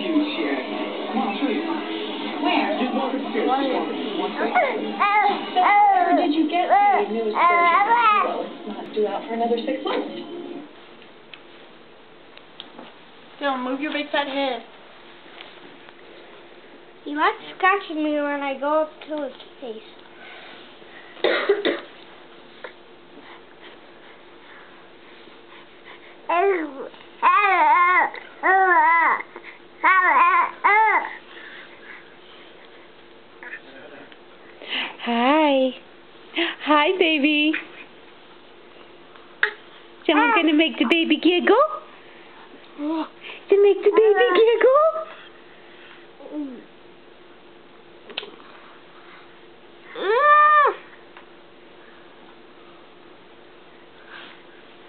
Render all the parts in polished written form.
shoes, Sharon. Come on, I'll show you. Where? Just walk upstairs. One second. Or did you get the newest version? Well, it's not due out for another 6 months. Don't move your big fat head. He likes scratching me when I go up to his face. Hi. Hi, baby. Someone gonna make the baby giggle? To make the baby giggle?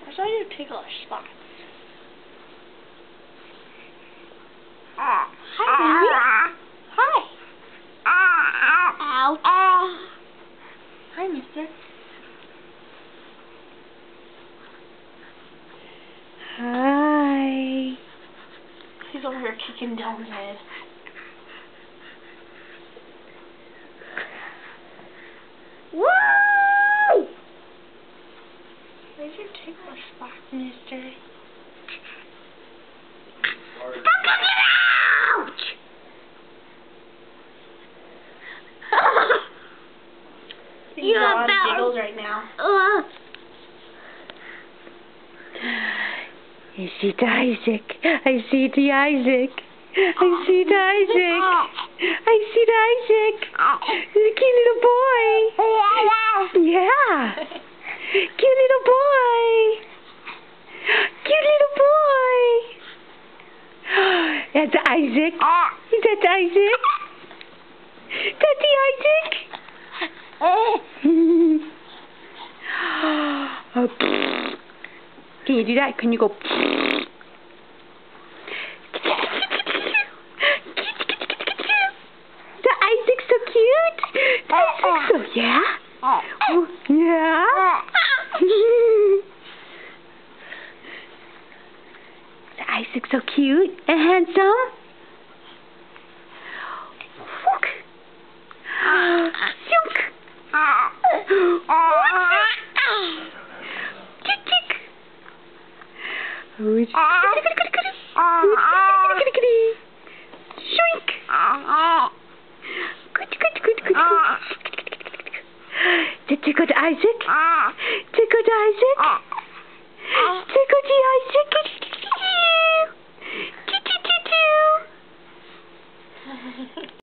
Where's all your ticklish spots? Hi, baby. Hi. Ouch. Hi, mister. Hi. He's over here kicking Dylan's head. Woo! Where's your ticklish spot, mister? Ouch! He's got a lot of about- giggles right now. I see the Isaac. I see the Isaac. I see the Isaac. I see the Isaac. He's a cute little boy. Yeah. Cute little boy. Cute little boy. That's Isaac. Is that Isaac? That's the Isaac? Can you do that? Can you go? The Isaac's so cute. The Isaac's so yeah. Oh, yeah. The Isaac's so cute and handsome. Look. Yoink. Tick tick. Shink. Tickled Isaac? Tickled Isaac? Tickled Isaac?